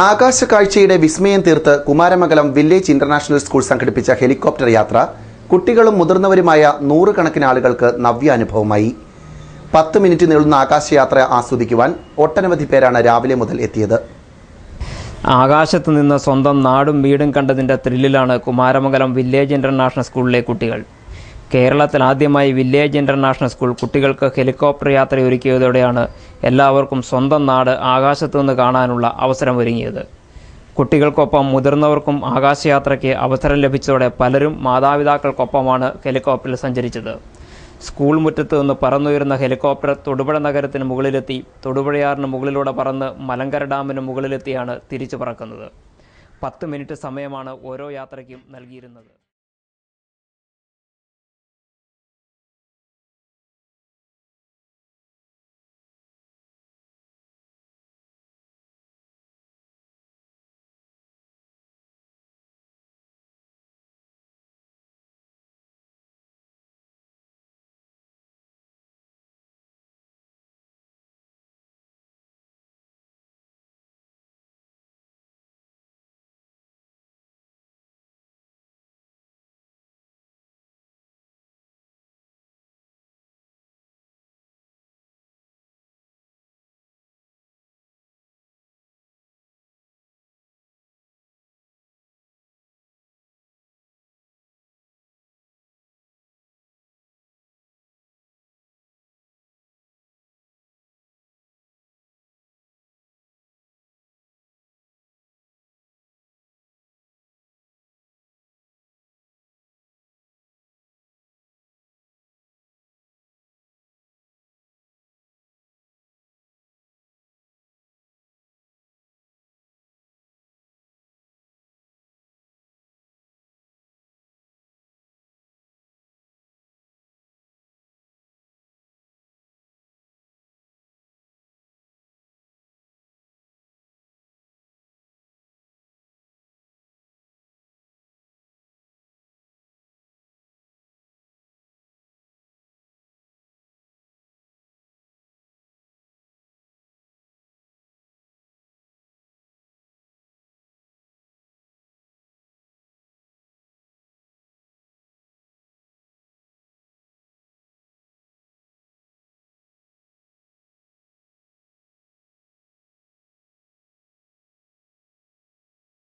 ആകാശക്കാഴ്ചയുടെ വിസ്മയം തീർത്ത് Kumaramangalam village international school സംഘടിപ്പിച്ച ഹെലികോപ്റ്റർ യാത്ര കുട്ടികളും മുതിർന്നവരുമായ നൂറുകണക്കിന് ആളുകൾക്ക് നവ്യാനുഭവമായി. 10 മിനിറ്റ് നീളുന്ന ആകാശയാത്ര ആസ്വദിക്കുവാൻ ഒട്ടനവധി പേരാണ് രാവിലെ മുതൽ എത്തിയത്. ആകാശത്ത് നിന്ന് സ്വന്തം നാടും വീടും കണ്ടതിൻ്റെ ത്രില്ലിലാണ് കുമാരമംഗലം വില്ലേജ് ഇന്റർനാഷണൽ സ്കൂളിലെ കുട്ടികൾ. കേരളത്തിൽ ആദ്യമായി വില്ലേജ് ഇന്റർനാഷണൽ സ്കൂൾ കുട്ടികൾക്ക് ഹെലികോപ്റ്റർ യാത്ര ഒരുക്കിയതോടെയാണ് എല്ലാവർക്കും സ്വന്തം നാട് ആകാശത്തു നിന്ന് കാണാനുള്ള അവസരമൊരുങ്ങിയത്. കുട്ടികൾക്കൊപ്പം മുതിർന്നവർക്കും ആകാശയാത്രയ്ക്ക് അവസരം ലഭിച്ചതോടെ പലരും മാതാപിതാക്കൾക്കൊപ്പമാണ് ഹെലികോപ്റ്ററിൽ സഞ്ചരിച്ചത്. സ്കൂൾ മുറ്റത്ത് നിന്ന് പറന്നുയരുന്ന ഹെലികോപ്റ്റർ തൊടുപുഴ നഗരത്തിന് മുകളിലെത്തി തൊടുപുഴയാറിന് മുകളിലൂടെ പറന്ന് മലങ്കര ഡാമിന് മുകളിലെത്തിയാണ് തിരിച്ചു പറക്കുന്നത്. 10 മിനിറ്റ് സമയമാണ് ഓരോ യാത്രയ്ക്കും നൽകിയിരുന്നത്.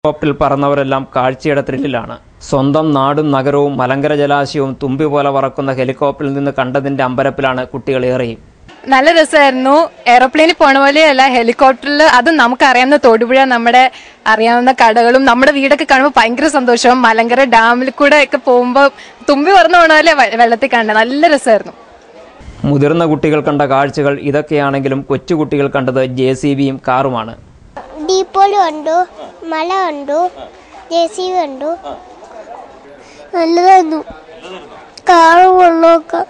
ഹെലികോപ്റ്ററിൽ പറന്നവരെല്ലാം കാഴ്ചയുടെ ത്രില്ലിലാണ്. സ്വന്തം നാടും നഗരവും മലങ്കര ജലാശയവും തുമ്പി പോലെ പറക്കുന്ന ഹെലികോപ്റ്ററിൽ നിന്ന് കണ്ടതിന്റെ അമ്പരപ്പിലാണ് കുട്ടികൾ ഏറെയും. നല്ല രസമായിരുന്നു. എയർപ്ലെയിനിൽ പോണ പോലെയല്ല, ഹെലികോപ്റ്ററിൽ അതും നമുക്കറിയാവുന്ന തൊടുപുഴ, നമ്മുടെ അറിയാവുന്ന കടകളും നമ്മുടെ വീടൊക്കെ കാണുമ്പോൾ ഭയങ്കര സന്തോഷം. മലങ്കര ഡാമിൽ കൂടെ ഒക്കെ പോകുമ്പോൾ തുമ്പി പറന്നു പോണ പോലെ വെള്ളത്തിൽ കണ്ട നല്ല രസമായിരുന്നു. മുതിർന്ന കുട്ടികൾ കണ്ട കാഴ്ചകൾ ഇതൊക്കെയാണെങ്കിലും കൊച്ചുകുട്ടികൾ കണ്ടത് JCBയും കാറുമാണ്. ഡീപ്പോള് കണ്ടു, മല കണ്ടു, JCB കണ്ടു. നല്ലതായിരുന്നു. കാറ് വെള്ളമൊക്കെ.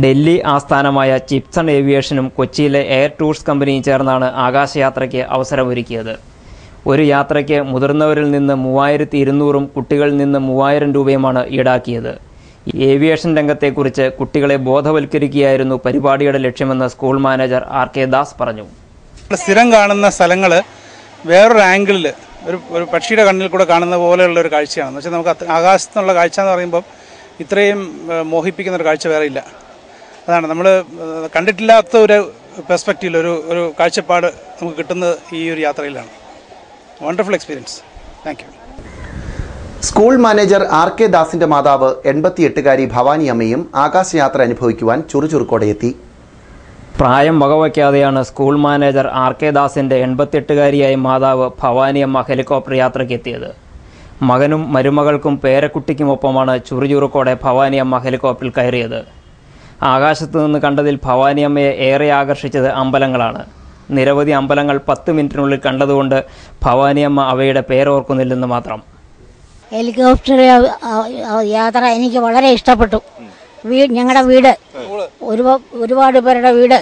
ഡൽഹി ആസ്ഥാനമായ ചിപ്സൺ ഏവിയേഷനും കൊച്ചിയിലെ എയർ ടൂർസ് കമ്പനിയും ചേർന്നാണ് ആകാശയാത്രയ്ക്ക് അവസരമൊരുക്കിയത്. ഒരു യാത്രയ്ക്ക് മുതിർന്നവരിൽ നിന്ന് 3200 കുട്ടികളിൽ നിന്ന് 3000 രൂപയുമാണ് ഈടാക്കിയത്. ഏവിയേഷൻ രംഗത്തെക്കുറിച്ച് കുട്ടികളെ ബോധവൽക്കരിക്കുകയായിരുന്നു പരിപാടിയുടെ ലക്ഷ്യമെന്ന് സ്കൂൾ മാനേജർ RK ദാസ് പറഞ്ഞു. സ്ഥിരം കാണുന്ന സ്ഥലങ്ങൾ വേറൊരു ആംഗിളിൽ ഒരു പക്ഷിയുടെ കണ്ണിൽ കൂടെ കാണുന്ന പോലെയുള്ള ഒരു കാഴ്ചയാണ്. എന്ന് വെച്ചാൽ നമുക്ക് ആകാശത്തുനിന്നുള്ള കാഴ്ച എന്ന് പറയുമ്പോൾ ഇത്രയും മോഹിപ്പിക്കുന്ന ഒരു കാഴ്ച വേറെ ഇല്ല. അതാണ് നമ്മൾ കണ്ടിട്ടില്ലാത്ത ഒരു പെർസ്പെക്റ്റീവിൽ ഒരു കാഴ്ചപ്പാട് നമുക്ക് കിട്ടുന്നത് ഈ ഒരു യാത്രയിലാണ്. Wonderful experience. Thank you. School manager RK ദാസിന്റെ മാതാവ് 88-കാരി ഭവാനി അമ്മയും ആകാശയാത്ര അനുഭവിക്കുവാൻ ചുറുചുറുക്കോടെ എത്തി. പ്രായം വകവയ്ക്കാതെയാണ് സ്കൂൾ മാനേജർ RK ദാസിന്റെ 88-കാരിയായ മാതാവ് ഭവാനിയമ്മ ഹെലികോപ്റ്റർ യാത്രയ്ക്ക് എത്തിയത്. മകനും മരുമകൾക്കും പേരക്കുട്ടിക്കുമൊപ്പമാണ് ചുറുചുറുക്കോടെ ഭവാനിയമ്മ ഹെലികോപ്റ്ററിൽ കയറിയത്. ആകാശത്തു നിന്ന് കണ്ടതിൽ ഭവാനിയമ്മയെ ഏറെ ആകർഷിച്ചത് അമ്പലങ്ങളാണ്. നിരവധി അമ്പലങ്ങൾ 10 മിനിറ്റിനുള്ളിൽ കണ്ടതുകൊണ്ട് ഭവാനിയമ്മ അവയുടെ പേരോർക്കുന്നില്ലെന്ന് മാത്രം. ഹെലികോപ്റ്റർ യാത്ര എനിക്ക് വളരെ ഇഷ്ടപ്പെട്ടു. ഞങ്ങളുടെ വീട്, ഒരുപാട് പേരുടെ വീട്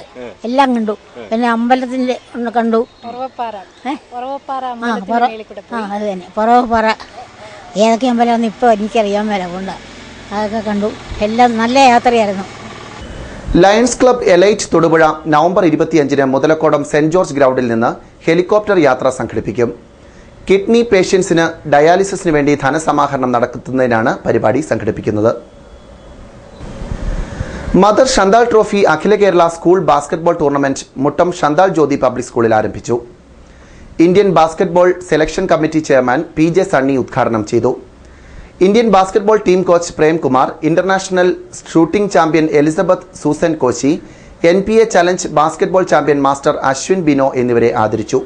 എല്ലാം കണ്ടു. പിന്നെ അമ്പലത്തിന്റെ കണ്ടു. അത് തന്നെ പറവപ്പാറ. ഏതൊക്കെ അമ്പലമെന്ന് ഇപ്പോൾ എനിക്കറിയാൻ മേല കൊണ്ട് അതൊക്കെ കണ്ടു. എല്ലാം നല്ല യാത്രയായിരുന്നു. Lions Club Elite Thodupuzha November 25-ന് മുതലക്കോടം സെന്റ് ജോർജ് ഗ്രൗണ്ടിൽ നിന്ന് ഹെലികോപ്റ്റർ യാത്ര സംഘടിപ്പിക്കും. കിഡ്നി പേഷ്യൻസിന് ഡയാലിസിസിന് വേണ്ടി ധനസമാഹരണം നടത്തുന്നതിനാണ് പരിപാടി സംഘടിപ്പിക്കുന്നത്. മദർ ഷന്താൾ ട്രോഫി അഖില Kerala school basketball tournament Muttom Chantal Jyothi public സ്കൂളിൽ ആരംഭിച്ചു. Indian basketball selection committee chairman PJ Sunny ഉദ്ഘാടനം ചെയ്തു. Indian basketball team coach Premkumar, international shooting champion Elizabeth Susan Koshy, NPA challenge basketball champion master Ashwin Bino എന്നിവരെ ആദരിച്ചു.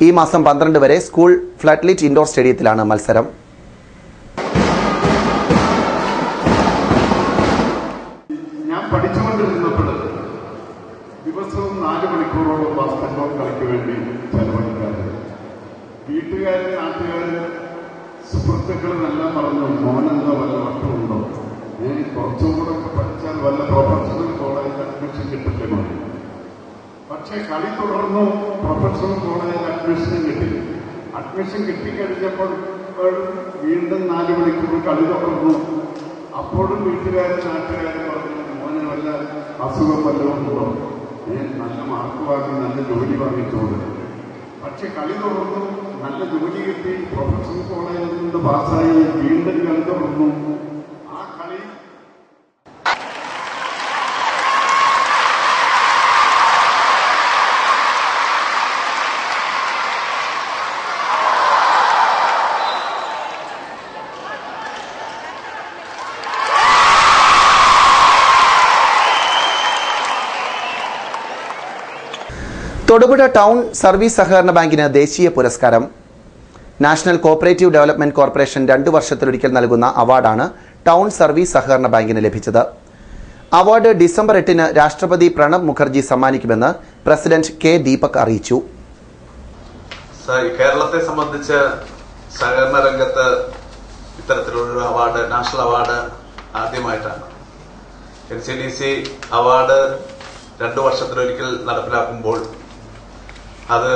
ഈ മാസം 12 വരെ സ്കൂൾ ഫ്ലഡ്ലിറ്റ് ഇൻഡോർ സ്റ്റേഡിയത്തിലാണ് മത്സരം. ഞാൻ പഠിച്ചുകൊണ്ടിരുന്നപ്പോൾ ദിവസവും 4 മണിക്കൂറോളം ബാസ്കറ്റ്ബോൾ കളിക്ക് വേണ്ടി ചെലവഴിക്കാറുണ്ട്. വീട്ടുകാരും നാട്ടുകാരും സുഹൃത്തുക്കളും എല്ലാം പറഞ്ഞു, മോനെന്തോ വല്ല വട്ടമുണ്ടോ, കുറച്ചും കൂടെ ഒക്കെ പഠിച്ചാൽ വല്ല പ്രൊഫഷണൽ കോളേജിൽ അഡ്മിഷൻ കിട്ടില്ലേ മതി. പക്ഷേ കളി തുടർന്നു. പ്രൊഫഷണൽ കോളേജിൽ അഡ്മിഷനും കിട്ടി. അഡ്മിഷൻ കിട്ടിക്കഴിഞ്ഞപ്പോൾ വീണ്ടും 4 മണിക്കൂർ കളി തുടർന്നു. അപ്പോഴും വീട്ടുകാരും നാട്ടുകാരും പറഞ്ഞു, മോനെ വല്ല അസുഖം വല്ലതും ഉണ്ടോ, നല്ല മാർക്ക് വാങ്ങി നല്ല ജോലി വാങ്ങിച്ചോളൂ. പക്ഷെ കളി തുടർന്നു. നല്ല ജോലി കിട്ടി. പ്രൊഫഷണൽ കോളേജിൽ നിന്ന് പാസ്സായി. വീണ്ടും കളി തുടർന്നു. ആ കളി തൊടുപുഴ ടൗൺ സർവീസ് സഹകരണ ബാങ്കിന് ദേശീയ പുരസ്കാരം. നാഷണൽ കോഓപ്പറേറ്റീവ് ഡെവലപ്മെന്റ് കോർപ്പറേഷൻ 2 വർഷത്തിലൊരിക്കൽ നൽകുന്ന അവാർഡാണ് ടൗൺ സർവീസ് സഹകരണ ബാങ്കിന് ലഭിച്ചത്. അവാർഡ് ഡിസംബർ 8-ന് രാഷ്ട്രപതി പ്രണബ് മുഖർജി സമ്മാനിക്കുമെന്ന് പ്രസിഡന്റ് K. ദീപക് അറിയിച്ചു. കേരളത്തെ സംബന്ധിച്ച് സഹകരണ രംഗത്ത് ഇത്തരത്തിലുള്ളൊരു അവാർഡ്, നാഷണൽ അവാർഡ് ആദ്യമായിട്ടാണ്. NCDC അവാർഡ് 2 വർഷത്തിലൊരിക്കൽ നടപ്പിലാക്കുമ്പോൾ അത്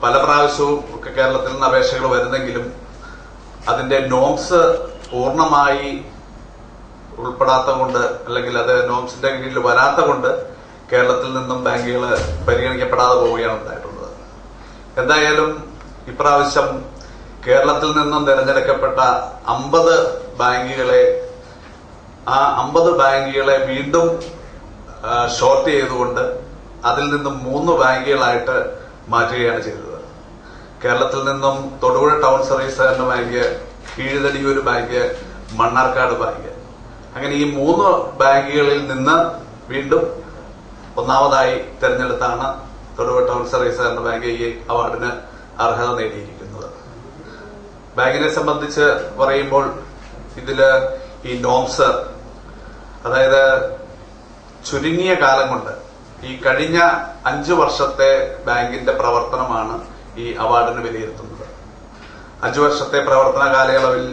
പല പ്രാവശ്യവും ഒക്കെ കേരളത്തിൽ നിന്ന് അപേക്ഷകൾ വരുന്നെങ്കിലും അതിന്റെ നോംസ് പൂർണ്ണമായി ഉൾപ്പെടാത്ത കൊണ്ട്, അല്ലെങ്കിൽ അത് നോംസിന്റെ കീഴിൽ വരാത്ത കൊണ്ട് കേരളത്തിൽ നിന്നും ബാങ്കുകൾ പരിഗണിക്കപ്പെടാതെ പോവുകയാണ് ഉണ്ടായിട്ടുള്ളത്. എന്തായാലും ഇപ്രാവശ്യം കേരളത്തിൽ നിന്നും തിരഞ്ഞെടുക്കപ്പെട്ട 50 ബാങ്കുകളെ ആ 50 ബാങ്കുകളെ വീണ്ടും ഷോർട്ട് ചെയ്തുകൊണ്ട് അതിൽ നിന്നും 3 ബാങ്കുകളായിട്ട് മാറ്റുകയാണ് ചെയ്തത്. കേരളത്തിൽ നിന്നും തൊടുപുഴ ടൗൺ സർവീസ് സഹകരണ ബാങ്ക്, കീഴുതടിയൂർ ബാങ്ക്, മണ്ണാർക്കാട് ബാങ്ക്, അങ്ങനെ ഈ 3 ബാങ്കുകളിൽ നിന്ന് വീണ്ടും ഒന്നാമതായി തെരഞ്ഞെടുത്താണ് തൊടുപുഴ ടൗൺ സർവീസ് സഹകരണ ബാങ്ക് ഈ അവാർഡിന് അർഹത നേടിയിരിക്കുന്നത്. ബാങ്കിനെ സംബന്ധിച്ച് പറയുമ്പോൾ ഇതില് ഈ നോംസ്, അതായത് ചുരുങ്ങിയ കാലം കൊണ്ട് ഈ കഴിഞ്ഞ 5 വർഷത്തെ ബാങ്കിന്റെ പ്രവർത്തനമാണ് ഈ അവാർഡിന് വിലയിരുത്തുന്നത്. 5 വർഷത്തെ പ്രവർത്തന കാലയളവിൽ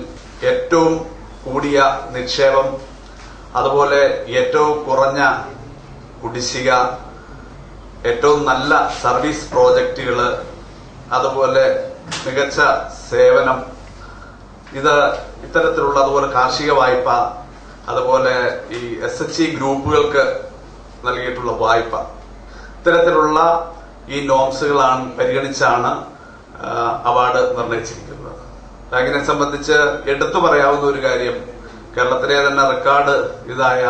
ഏറ്റവും കൂടിയ നിക്ഷേപം, അതുപോലെ ഏറ്റവും കുറഞ്ഞ കുടിശ്ശിക, ഏറ്റവും നല്ല സർവീസ് പ്രോജക്റ്റുകൾ, അതുപോലെ മികച്ച സേവനം, ഇത്തരത്തിലുള്ള, അതുപോലെ കാർഷിക വായ്പ, അതുപോലെ ഈ SHE ഗ്രൂപ്പുകൾക്ക് നൽകിയിട്ടുള്ള വായ്പ, ഇത്തരത്തിലുള്ള ഈ നോംസുകളാണ് പരിഗണിച്ചാണ് അവാർഡ് നിർണയിച്ചിരിക്കുന്നത്. ബാങ്കിനെ സംബന്ധിച്ച് എടുത്തു പറയാവുന്ന ഒരു കാര്യം, കേരളത്തിലെ തന്നെ റെക്കോർഡ് ഇതായ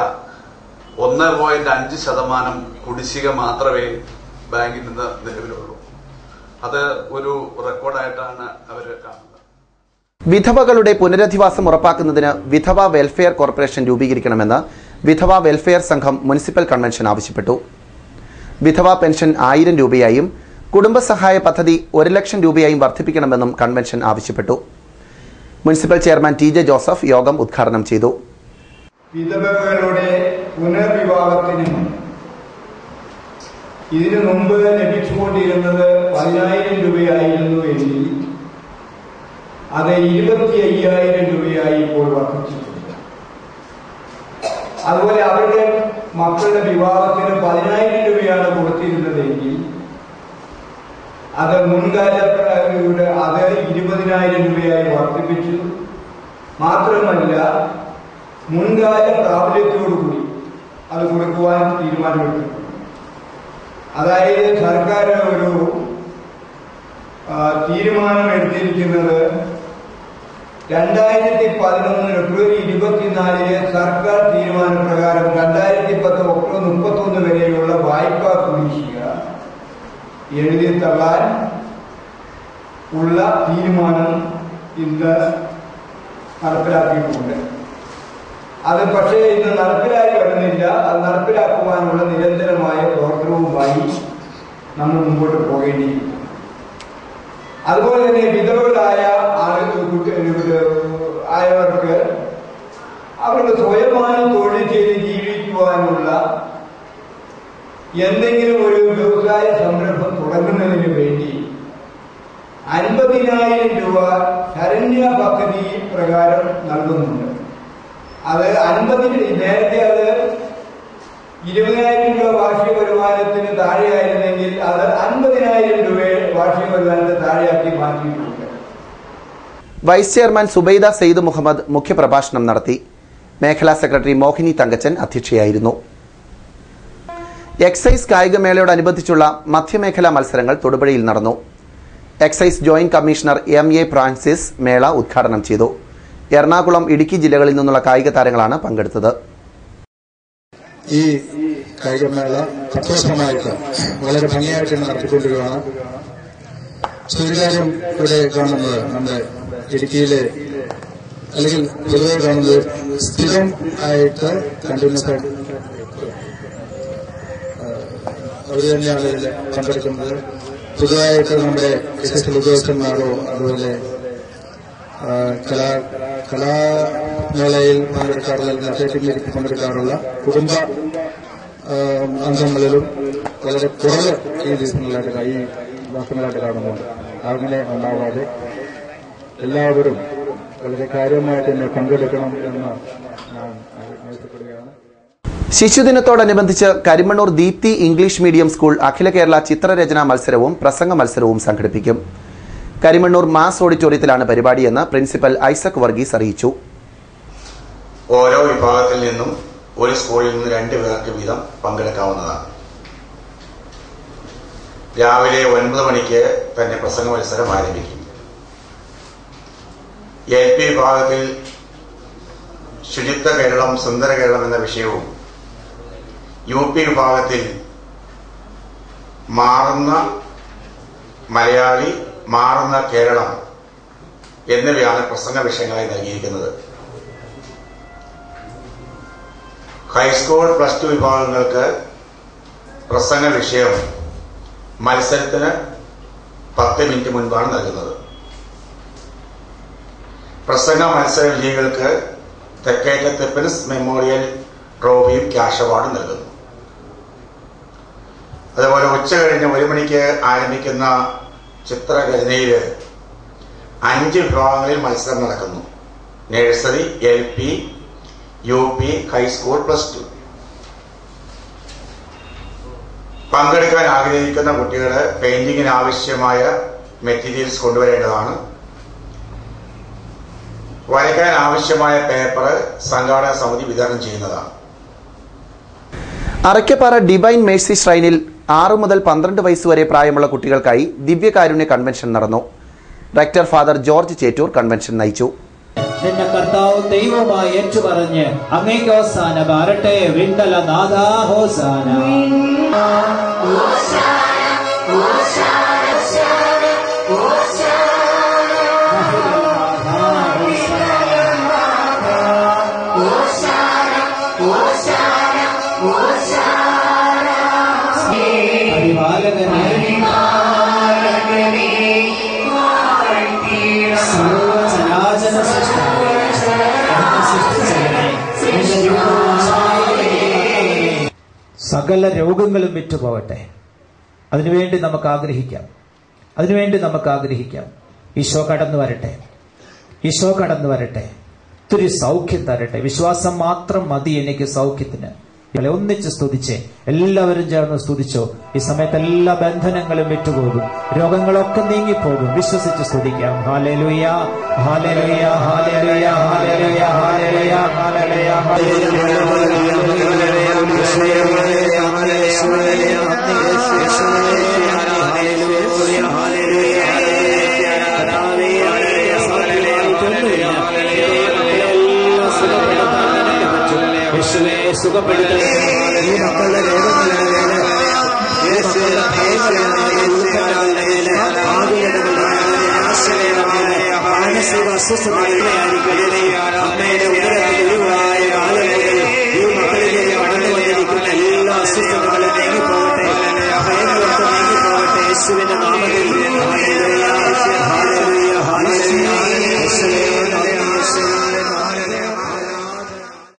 1.5% കുടിശ്ശിക മാത്രമേ ബാങ്കിൽ നിന്ന് നിലവിലുള്ളൂ. അത് ഒരു റെക്കോർഡായിട്ടാണ് അവർ കാണുന്നത്. വിധവകളുടെ പുനരധിവാസം ഉറപ്പാക്കുന്നതിന് വിധവ വെൽഫെയർ കോർപ്പറേഷൻ രൂപീകരിക്കണമെന്ന് വിധവ വെൽഫെയർ സംഘം മുനിസിപ്പൽ കൺവെൻഷൻ ആവശ്യപ്പെട്ടു. വിധവ പെൻഷൻ 1000 രൂപയായും കുടുംബസഹായ പദ്ധതി 1 ലക്ഷം രൂപയായും വർദ്ധിപ്പിക്കണമെന്നും കൺവെൻഷൻ ആവശ്യപ്പെട്ടു. മുനിസിപ്പൽ ചെയർമാൻ TJ ജോസഫ് യോഗം ഉദ്ഘാടനം ചെയ്തു. വിധവകളുടെ പുനർവിവാഹത്തിനും ഇതിനു മുമ്പ് ലഭിച്ചുകൊണ്ടിരുന്നത് 10,000 രൂപയായിരുന്നു എങ്കിൽ അത് 25,000 രൂപയായി ഇപ്പോൾ വർദ്ധിച്ചിട്ടുണ്ട്. അതുപോലെ അവരുടെ മക്കളുടെ വിവാഹത്തിന് 10,000 രൂപയാണ് കൊടുത്തിരുന്നതെങ്കിൽ അത് മുൻകാലത്തെ അത് 20,000 രൂപയായി വർദ്ധിപ്പിച്ചു. മാത്രമല്ല, മുൻകാല പ്രാബല്യത്തോടുകൂടി അത് കൊടുക്കുവാൻ തീരുമാനമെടുത്തു. അതായത് സർക്കാർ ഒരു തീരുമാനമെടുത്തിരിക്കുന്നത് 2011 ഫെബ്രുവരി 24 സർക്കാർ തീരുമാനപ്രകാരം 2010 ഒക്ടോബർ 31 വരെയുള്ള വായ്പാ കുടിശ്ശിക എഴുതി തള്ളാൻ ഉള്ള തീരുമാനം ഇന്ന് നടപ്പിലാക്കിയിട്ടുണ്ട്. അത് പക്ഷേ ഇന്ന് നടപ്പിലായി വരുന്നില്ല. അത് നടപ്പിലാക്കുവാനുള്ള നിരന്തരമായ പ്രവർത്തനവുമായി നമ്മൾ മുമ്പോട്ട് പോകേണ്ടിയിരിക്കുന്നു. അതുപോലെ തന്നെ വിധവകളായ ആയവർക്ക് അവർക്ക് സ്വയമായി തൊഴിൽ ചെയ്ത് ജീവിക്കുവാനുള്ള എന്തെങ്കിലും ഒരു വ്യവസായ സംരംഭം തുടങ്ങുന്നതിന് വേണ്ടി 50,000 രൂപ ശരണ്യ പദ്ധതി പ്രകാരം നൽകുന്നുണ്ട്. അത് 50 നേരത്തെ അത് 20,000 രൂപ വാർഷിക വരുമാനത്തിന് താഴെയായിരുന്നെങ്കിൽ അത് 50,000 രൂപ വാർഷിക വരുമാനത്തിന് താഴെയാക്കി മാറ്റിയിട്ടുണ്ട്. വൈസ് ചെയർമാൻ സുബൈദ സെയ്ദ് മുഹമ്മദ് മുഖ്യപ്രഭാഷണം നടത്തി. മേഖലാ സെക്രട്ടറി മോഹിനി തങ്കച്ചൻ അധ്യക്ഷയായിരുന്നു. എക്സൈസ് കായികമേളയോടനുബന്ധിച്ചുള്ള മധ്യമേഖലാ മത്സരങ്ങൾ തൊടുപുഴയിൽ നടന്നു. Excise joint commissioner MA Francis മേള ഉദ്ഘാടനം ചെയ്തു. എറണാകുളം, ഇടുക്കി ജില്ലകളിൽ നിന്നുള്ള കായിക താരങ്ങളാണ് പങ്കെടുത്തത്. ഈ കായികമേള സന്തോഷമായിട്ട് വളരെ ഭംഗിയായിട്ട് നടത്തിക്കൊണ്ടിരിക്കുകയാണ്. ഒരു കാര്യം ഇവിടെ കാണുന്നത് നമ്മുടെ ഇടുക്കിയിലെ അല്ലെങ്കിൽ പൊതുവെ കാണുന്നത് സ്ഥിരം ആയിട്ട് കണ്ടിന്യൂസ് ആയിട്ട് അവർ തന്നെയാണ് ഇതിൽ പങ്കെടുക്കുന്നത്. പുതുതായിട്ട് നമ്മുടെ എക്സൈസ് ഉദ്യോഗസ്ഥന്മാരോ അതുപോലെ കലാമേളയിൽ പങ്കെടുക്കാറുള്ള അത്ലറ്റിക് പങ്കെടുക്കാറുള്ള കുടുംബ അംഗങ്ങളിലും വളരെ കുറവ് ഈ ദിവസങ്ങളിലായിട്ട് ഈ മാസങ്ങളായിട്ട് കാണുന്നുണ്ട്. അങ്ങനെ ഉണ്ടാവാതെ എല്ലാവരും വളരെ കാര്യമായിട്ട് തന്നെ പങ്കെടുക്കണം എന്ന് ഞാൻ ആവശ്യപ്പെടുകയാണ്. ശിശുദിനത്തോടനുബന്ധിച്ച് Karimannoor Deepthi English medium school അഖില കേരള ചിത്രരചനാ മത്സരവും പ്രസംഗ മത്സരവും സംഘടിപ്പിക്കും. കരിമണ്ണൂർ മാസ് ഓഡിറ്റോറിയത്തിലാണ് പരിപാടിയെന്ന് പ്രിൻസിപ്പൽ ഐസക് വർഗീസ് അറിയിച്ചു. ഓരോ വിഭാഗത്തിൽ നിന്നും ഒരു സ്കൂളിൽ നിന്ന് 2 പേർക്ക് വീതം പങ്കെടുക്കാവുന്നതാണ്. രാവിലെ 9 മണിക്ക് തന്നെ പ്രസംഗ മത്സരം ആരംഭിക്കും. LP വിഭാഗത്തിൽ ശുചിത്വ കേരളം സുന്ദര കേരളം എന്ന വിഷയവും UP വിഭാഗത്തിൽ മാറുന്ന മലയാളി മാറുന്ന കേരളം എന്നിവയാണ് പ്രസംഗ വിഷയങ്ങളായി നൽകിയിരിക്കുന്നത്. ഹൈസ്കൂൾ +2 വിഭാഗങ്ങൾക്ക് പ്രസംഗ വിഷയം മത്സരത്തിന് 10 മിനിറ്റ് മുൻപാണ് നൽകുന്നത്. പ്രസംഗ മത്സര വിജയികൾക്ക് തെക്കേറ്റത്ത് പ്രിൻസ് മെമ്മോറിയൽ ട്രോഫിയും ക്യാഷ് അവാർഡും നൽകുന്നു. അതുപോലെ ഉച്ച കഴിഞ്ഞ് 1 മണിക്ക് ആരംഭിക്കുന്ന ചിത്രരചനയിൽ 5 വിഭാഗങ്ങളിൽ മത്സരം നടക്കുന്നു. Nursery, LP, UP, high school, +2. പങ്കെടുക്കാൻ ആഗ്രഹിക്കുന്ന കുട്ടികൾ പെയിന്റിങ്ങിന് ആവശ്യമായ മെറ്റീരിയൽസ് കൊണ്ടുവരേണ്ടതാണ്. വരയ്ക്കാൻ ആവശ്യമായ പേപ്പർ സംഘാടക സമിതി വിതരണം ചെയ്യുന്നതാണ്. അറയ്ക്കപ്പാറ ഡിവൈൻ മേഴ്സി ഷ്രൈനിൽ 6 മുതൽ 12 വയസ്സുവരെ പ്രായമുള്ള കുട്ടികൾക്കായി ദിവ്യകാരുണ്യ കൺവെൻഷൻ നടന്നു. Rector father George Chettur convention നയിച്ചു. നിന്നെ കർത്താവ് ദൈവമായി ഏറ്റുപറഞ്ഞ് അങ്ങേക്ക് ഹോസാന പാരട്ടെ. വിണ്ടല നാഥാ ഹോസാന. സകല രോഗങ്ങളും വിറ്റുപോകട്ടെ. അതിനുവേണ്ടി നമുക്ക് ആഗ്രഹിക്കാം. ഈശോ കടന്നു വരട്ടെ. ഒത്തിരി സൗഖ്യം തരട്ടെ. വിശ്വാസം മാത്രം മതി എനിക്ക് സൗഖ്യത്തിന്. ഒന്നിച്ച് സ്തുതിച്ചേ, എല്ലാവരും ചേർന്ന് സ്തുതിച്ചോ. ഈ സമയത്ത് എല്ലാ ബന്ധനങ്ങളും വിട്ടുപോകും, രോഗങ്ങളൊക്കെ നീങ്ങിപ്പോകും. വിശ്വസിച്ച് സ്തുതിക്കാം. ഹല്ലേലൂയ, ഹല്ലേലൂയ, ഹല്ലേലൂയ, ഹല്ലേലൂയ, ഹല്ലേലൂയ, ഹല്ലേലൂയ, ഹല്ലേലൂയ. സുഖപ്പെടുത്തണമേ. ഈ മക്കളുടെ രോഗങ്ങളുടെ മേലെ, ഈ മക്കളുടെ ഭയങ്ങളുടെ മേലെ, ഉൾക്കടകളുടെ മേലെ, ആകുലതകളുടെ മേലെ, നിരാശകളുടെ മേലെ, മാനസിക അസ്വസ്ഥതകളുടെ ആയിരിക്കണമേ. അമ്മയുടെ ഉദരത്തിൽ ഒഴിവായ കാലം മുതൽ ഈ മക്കളിലേക്ക് കടന്നു വന്നിരിക്കുന്ന എല്ലാ അസ്വസ്ഥതകളും നീങ്ങിപ്പോകട്ടെ, ഭയങ്ങളൊക്കെ നീങ്ങിപ്പോകട്ടെ. യേശുവിന്റെ നാമത്തിൽ